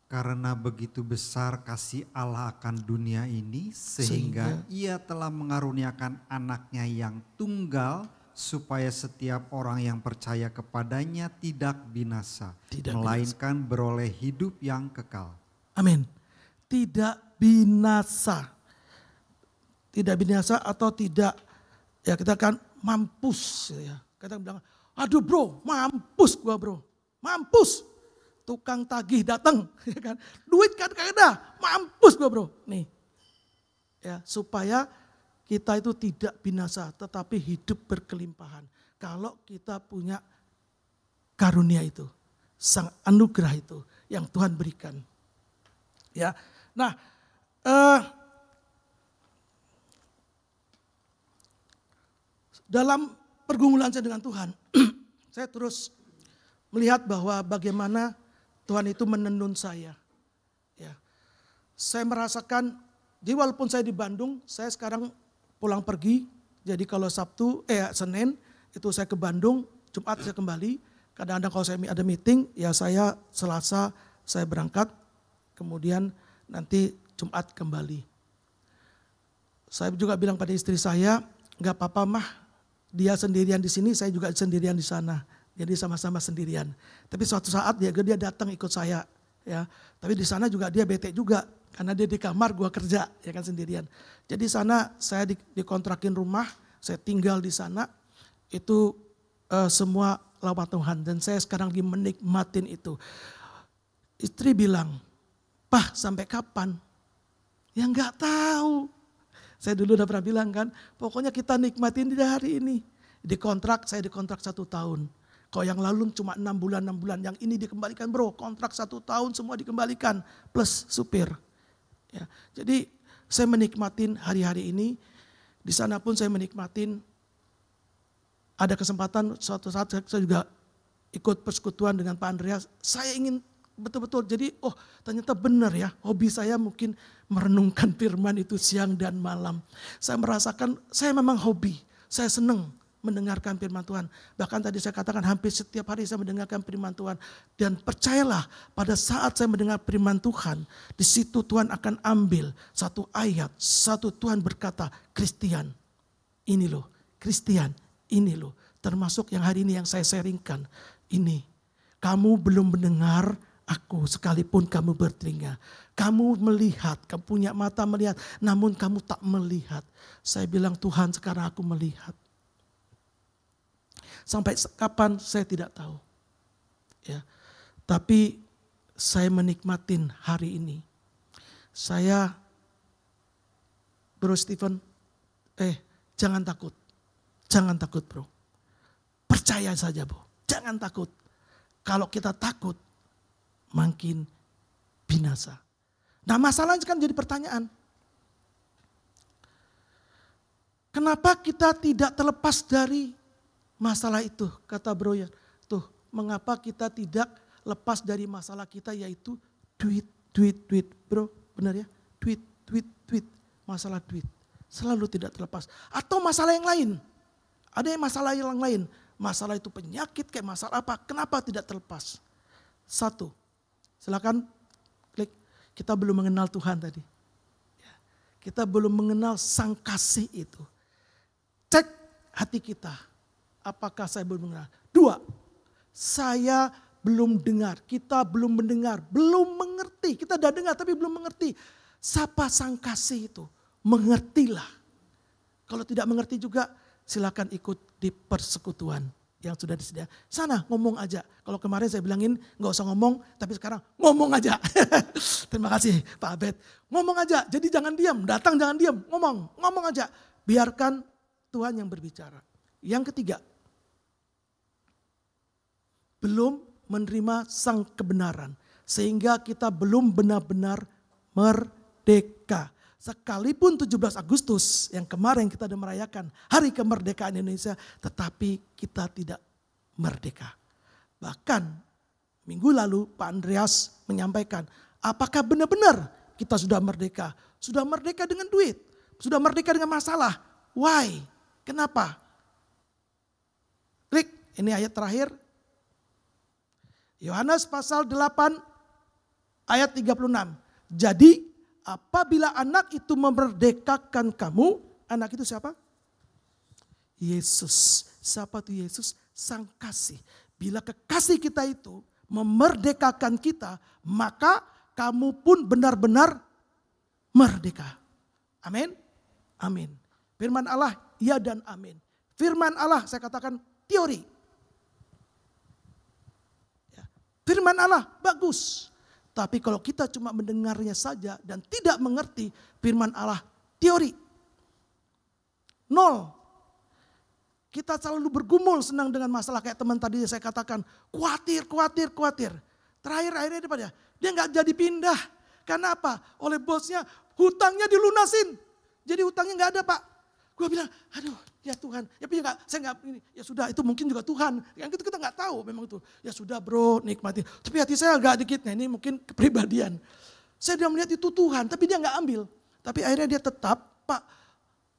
Karena begitu besar kasih Allah akan dunia ini sehingga ia telah mengaruniakan anaknya yang tunggal supaya setiap orang yang percaya kepadanya tidak binasa, melainkan beroleh hidup yang kekal. Amin. Tidak binasa. Tidak binasa atau tidak, ya kita kan mampus. Ya. Kita bilang, aduh bro, mampus gua bro, mampus. Tukang tagih datang, ya kan? Duit kan ada, mampus gua bro. Nih, ya supaya kita itu tidak binasa, tetapi hidup berkelimpahan. Kalau kita punya karunia itu, sang anugerah itu yang Tuhan berikan. Ya, nah, dalam pergumulan saya dengan Tuhan, saya terus melihat bahwa bagaimana Tuhan itu menenun saya. Ya. Saya merasakan, jadi walaupun saya di Bandung, saya sekarang pulang pergi. Jadi kalau Senin itu saya ke Bandung, Jumat saya kembali. Kadang-kadang kalau saya ada meeting, ya saya Selasa saya berangkat, kemudian nanti Jumat kembali. Saya juga bilang pada istri saya, nggak apa-apa mah, dia sendirian di sini, saya juga sendirian di sana. Jadi sama-sama sendirian. Tapi suatu saat dia datang ikut saya, ya. Tapi di sana juga dia bete juga karena dia di kamar, gua kerja, ya kan sendirian. Jadi sana saya dikontrakin rumah, saya tinggal di sana. Itu semua lawat Tuhan dan saya sekarang lagi menikmatin itu. Istri bilang, "Pah, sampai kapan?" Ya nggak tahu. Saya dulu udah pernah bilang kan, pokoknya kita nikmatin di hari ini. Saya dikontrak 1 tahun. Kalau yang lalu cuma 6 bulan, yang ini dikembalikan bro, kontrak 1 tahun semua dikembalikan, plus supir. Ya, jadi saya menikmatin hari-hari ini, di sana pun saya menikmatin, ada kesempatan suatu saat saya juga ikut persekutuan dengan Pak Andreas, saya ingin betul-betul, jadi ternyata benar ya, hobi saya mungkin merenungkan firman itu siang dan malam. Saya merasakan, saya memang hobi, saya senang mendengarkan firman Tuhan. Bahkan tadi saya katakan hampir setiap hari saya mendengarkan firman Tuhan. Dan percayalah pada saat saya mendengar firman Tuhan, di situ Tuhan akan ambil satu ayat, satu Tuhan berkata, Kristian, ini loh, Kristian, ini loh. Termasuk yang hari ini yang saya sharingkan, ini. Kamu belum mendengar aku sekalipun kamu bertelinga. Kamu melihat, kamu punya mata melihat, namun kamu tak melihat. Saya bilang Tuhan sekarang aku melihat. Sampai kapan saya tidak tahu. Ya. Tapi saya menikmatin hari ini. Saya, Bro Stephen, jangan takut. Jangan takut bro. Percaya saja bro, jangan takut. Kalau kita takut, makin binasa. Nah masalahnya kan jadi pertanyaan. Kenapa kita tidak terlepas dari masalah itu, kata Bro ya. Tuh, mengapa kita tidak lepas dari masalah kita yaitu duit. Bro, benar ya? Duit. Masalah duit. Selalu tidak terlepas. Atau masalah yang lain. Ada yang masalah yang lain. Masalah itu penyakit kayak masalah apa. Kenapa tidak terlepas? 1, silakan klik. Kita belum mengenal Tuhan tadi. Kita belum mengenal sang kasih itu. Cek hati kita. Apakah saya belum mendengar? 2, saya belum dengar, kita belum mendengar, belum mengerti. Kita sudah dengar tapi belum mengerti. Siapa sang kasih itu? Mengertilah. Kalau tidak mengerti juga silakan ikut di persekutuan yang sudah disediakan. Sana ngomong aja. Kalau kemarin saya bilangin gak usah ngomong, tapi sekarang ngomong aja. Terima kasih Pak Abed. Ngomong aja, jadi jangan diam, datang jangan diam, ngomong aja. Biarkan Tuhan yang berbicara. Yang ketiga, belum menerima sang kebenaran. Sehingga kita belum benar-benar merdeka. Sekalipun 17 Agustus yang kemarin kita sudah merayakan hari kemerdekaan Indonesia, tetapi kita tidak merdeka. Bahkan minggu lalu Pak Andreas menyampaikan, apakah benar-benar kita sudah merdeka? Sudah merdeka dengan duit, sudah merdeka dengan masalah. Why? Kenapa? Klik, ini ayat terakhir. Yohanes pasal 8 ayat 36. Jadi apabila anak itu memerdekakan kamu, anak itu siapa? Yesus. Siapa itu Yesus? Sang kasih. Bila kekasih kita itu memerdekakan kita, maka kamu pun benar-benar merdeka. Amin. Amin. Firman Allah ya dan amin. Firman Allah saya katakan teori. Firman Allah bagus. Tapi kalau kita cuma mendengarnya saja dan tidak mengerti firman Allah teori. 0. Kita selalu bergumul senang dengan masalah kayak teman tadi saya katakan. Khawatir. Terakhir akhirnya dia nggak jadi pindah. Karena apa? Oleh bosnya hutangnya dilunasin. Jadi hutangnya nggak ada Pak. Gue bilang, aduh ya Tuhan, ya saya nggak ini, ya sudah itu mungkin juga Tuhan. Yang itu kita nggak tahu memang itu. Ya sudah bro, nikmati. Tapi hati saya agak dikit, nah ini mungkin kepribadian. Saya sudah melihat itu Tuhan, tapi dia nggak ambil. Tapi akhirnya dia tetap, Pak.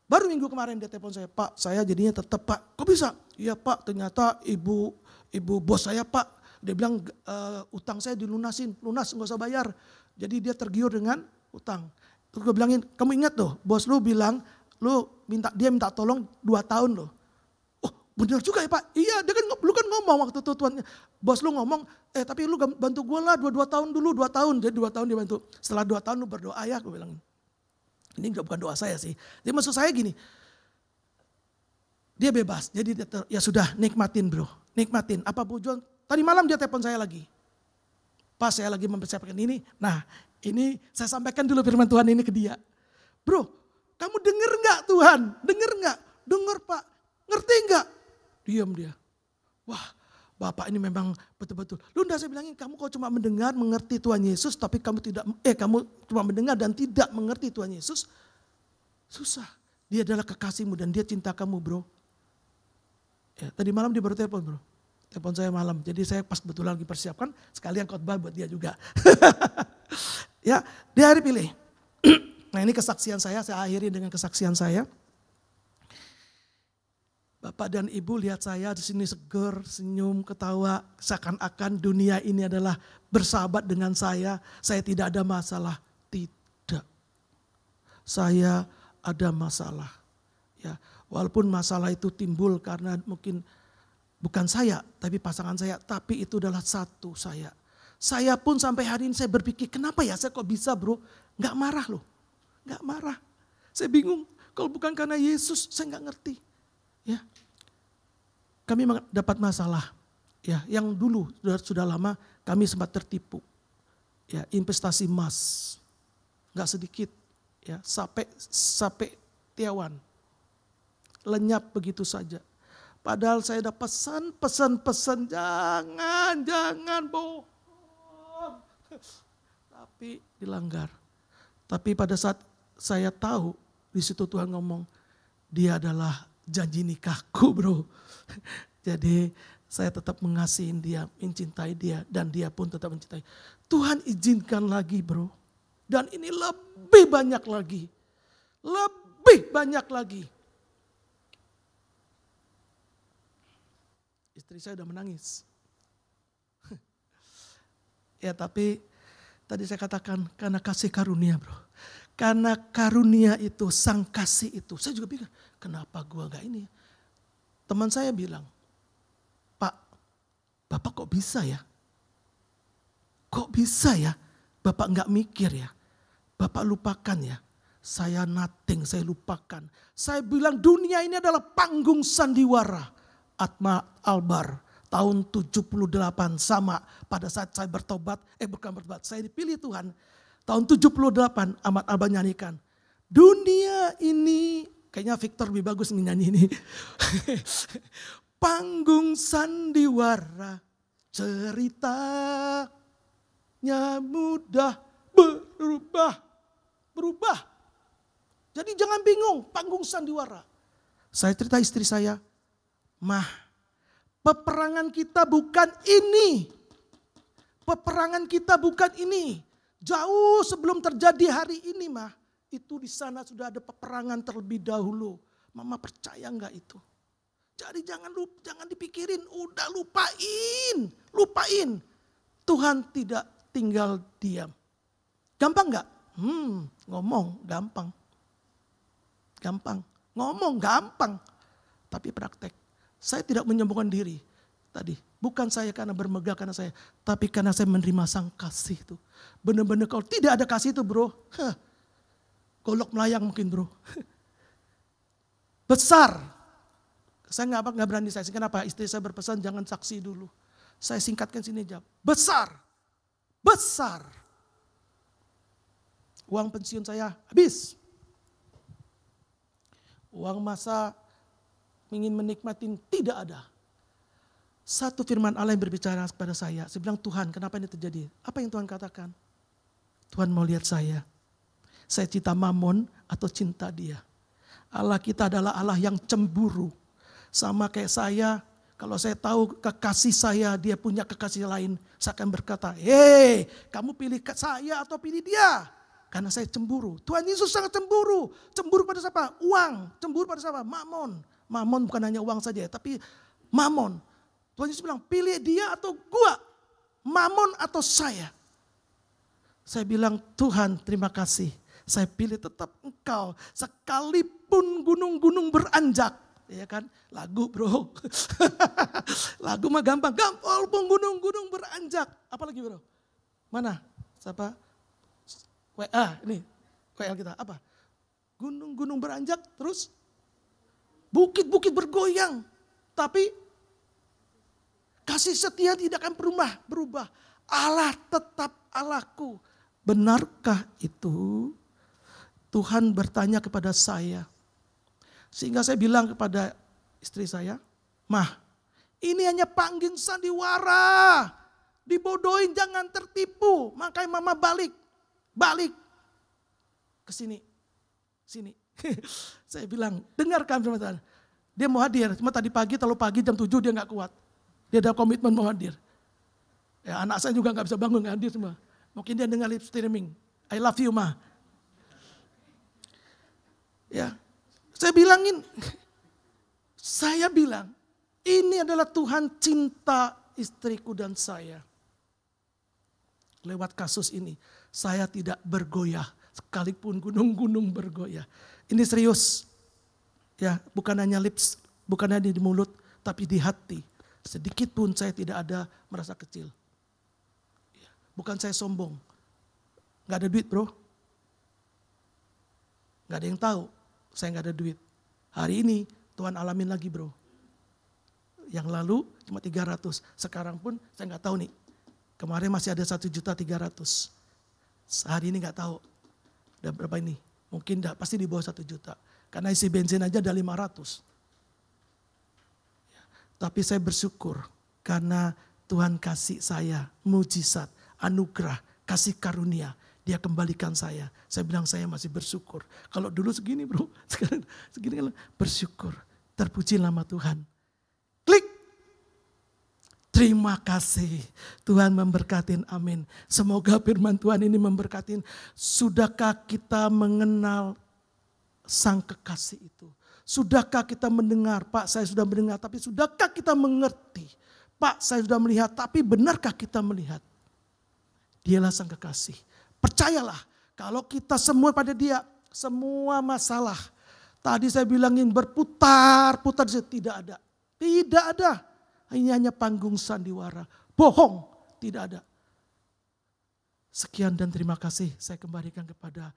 Baru minggu kemarin dia telepon saya, Pak, saya jadinya tetap Pak. Kok bisa? Iya Pak, ternyata ibu bos saya Pak, dia bilang utang saya dilunasin, lunas nggak usah bayar. Jadi dia tergiur dengan utang. Terus gue bilangin, kamu ingat tuh, bos lu bilang dia minta tolong 2 tahun loh. Oh benar juga ya Pak. Iya dia kan lu kan ngomong waktu itu Tuhan. Bos lu ngomong tapi lu bantu gue lah 2 tahun dulu 2 tahun. Jadi 2 tahun dia bantu. Setelah 2 tahun lu berdoa ya gue bilang. Ini bukan doa saya sih. Jadi maksud saya gini. Dia bebas. Jadi ya sudah nikmatin bro. Nikmatin. Apa tujuan? Tadi malam dia telepon saya lagi. Pas saya lagi mempersiapkan ini. Nah ini saya sampaikan dulu firman Tuhan ini ke dia. Bro. Kamu denger gak Tuhan? Denger gak? Denger Pak. Ngerti gak? Diam dia. Wah Bapak ini memang betul-betul. Lu enggak saya bilangin kamu kalau cuma mendengar mengerti Tuhan Yesus. Tapi kamu cuma mendengar dan tidak mengerti Tuhan Yesus. Susah. Dia adalah kekasihmu dan dia cinta kamu bro. Ya, tadi malam dia baru telepon bro. Telepon saya malam. Jadi saya pas betulan lagi persiapkan. Sekalian khotbah buat dia juga. Ya dia hari pilih. Nah ini kesaksian saya akhiri dengan kesaksian saya. Bapak dan Ibu lihat saya di sini seger, senyum, ketawa. Seakan-akan dunia ini adalah bersahabat dengan saya. Saya tidak ada masalah. Tidak. Saya ada masalah. Ya, walaupun masalah itu timbul karena mungkin bukan saya, tapi pasangan saya. Tapi itu adalah satu saya. Saya pun sampai hari ini saya berpikir, kenapa ya saya kok bisa bro? Gak marah loh. Gak marah. Saya bingung. Kalau bukan karena Yesus, saya gak ngerti. Ya, kami dapat masalah. Ya, yang dulu sudah lama kami sempat tertipu. Ya, investasi emas, nggak sedikit. Ya, sampai tiawan, lenyap begitu saja. Padahal saya ada pesan, jangan bohong. Tapi dilanggar. Tapi pada saat saya tahu, di situ Tuhan ngomong, dia adalah janji nikahku bro. Jadi saya tetap mengasihi dia, mencintai dia, dan dia pun tetap mencintai. Tuhan izinkan lagi bro. Dan ini lebih banyak lagi. Lebih banyak lagi. Istri saya udah menangis. Ya tapi tadi saya katakan karena kasih karunia bro. Karena karunia itu, sang kasih itu. Saya juga pikir kenapa gua gak ini. Teman saya bilang, Pak, Bapak kok bisa ya? Kok bisa ya? Bapak nggak mikir ya? Bapak lupakan ya? Saya nothing, saya lupakan. Saya bilang dunia ini adalah panggung sandiwara. Atma Albar tahun 78 sama pada saat saya bertobat, bukan bertobat, saya dipilih Tuhan. Tahun 78 Ahmad Albar nyanyikan. Dunia ini, kayaknya Victor lebih bagus nyanyi ini. Panggung sandiwara, ceritanya mudah berubah. Jadi jangan bingung, panggung sandiwara. Saya cerita istri saya, Mah, peperangan kita bukan ini. Peperangan kita bukan ini. Jauh sebelum terjadi hari ini, Mah. Itu di sana sudah ada peperangan terlebih dahulu. Mama percaya enggak itu? Jadi jangan dipikirin, udah lupain. Tuhan tidak tinggal diam. Gampang enggak? Ngomong gampang. Ngomong gampang. Tapi praktek. Saya tidak menyombongkan diri tadi. Bukan saya karena bermegah karena saya. Tapi karena saya menerima sang kasih itu. Benar-benar kalau tidak ada kasih itu bro. Golok melayang mungkin bro. Besar. Saya nggak berani saya. Kenapa? Istri saya berpesan jangan saksi dulu. Saya singkatkan sini jawab. Besar. Uang pensiun saya habis. Uang masa ingin menikmatin tidak ada. Satu firman Allah yang berbicara kepada saya. Saya bilang Tuhan kenapa ini terjadi? Apa yang Tuhan katakan? Tuhan mau lihat saya. Saya cinta mamon atau cinta dia. Allah kita adalah Allah yang cemburu. Sama kayak saya, kalau saya tahu kekasih saya, dia punya kekasih lain. Saya akan berkata, hei kamu pilih saya atau pilih dia? Karena saya cemburu. Tuhan Yesus sangat cemburu. Cemburu pada siapa? Uang. Cemburu pada siapa? Mamon. Mamon bukan hanya uang saja, tapi mamon. Tuhan Yesus bilang, pilih dia atau gua? Mamon atau saya? Saya bilang, Tuhan terima kasih. Saya pilih tetap engkau. Sekalipun gunung-gunung beranjak. Ya kan? Lagu bro. Lagu mah gampang. Walaupun gunung-gunung beranjak. Apalagi bro? Mana? Siapa? Ini. WL kita. Apa? Gunung-gunung beranjak terus. Bukit-bukit bergoyang. Tapi kasih setia tidak akan berubah. Allah tetap Allahku. Benarkah itu? Tuhan bertanya kepada saya. Sehingga saya bilang kepada istri saya, Mah, ini hanya panggung sandiwara. Dibodohin, jangan tertipu. Makanya mama balik ke sini. Saya bilang, dengarkan firman Tuhan. Dia mau hadir, cuma tadi pagi jam 7 dia gak kuat. Dia ada komitmen mau hadir. Ya, anak saya juga gak bisa bangun, gak hadir semua. Mungkin dia dengar live streaming. I love you, Ma. Ya, saya bilang, ini adalah Tuhan cinta istriku dan saya. Lewat kasus ini, saya tidak bergoyah, sekalipun gunung-gunung bergoyah. Ini serius, ya, bukan hanya lips, bukan hanya di mulut, tapi di hati. Sedikit pun saya tidak ada merasa kecil. Bukan saya sombong, nggak ada duit bro, nggak ada yang tahu. Saya nggak ada duit. Hari ini Tuhan alamin lagi bro. Yang lalu cuma 300. Sekarang pun saya nggak tahu nih. Kemarin masih ada 1.300.000. Hari ini nggak tahu. Udah berapa ini? Mungkin pasti di bawah 1 juta. Karena isi bensin aja ada 500. Tapi saya bersyukur karena Tuhan kasih saya mujizat, anugerah, kasih karunia. Dia kembalikan saya. Saya bilang saya masih bersyukur. Kalau dulu segini bro, sekarang segini kan bersyukur. Terpuji nama Tuhan. Klik. Terima kasih. Tuhan memberkatin, amin. Semoga firman Tuhan ini memberkatin. Sudahkah kita mengenal sang kekasih itu? Sudahkah kita mendengar? Pak, saya sudah mendengar, tapi sudahkah kita mengerti? Pak, saya sudah melihat, tapi benarkah kita melihat? Dialah sang kekasih. Percayalah, kalau kita semua pada dia, semua masalah. Tadi saya bilangin berputar-putar, tidak ada. Tidak ada. Ini hanya panggung sandiwara. Bohong. Tidak ada. Sekian dan terima kasih. Saya kembalikan kepada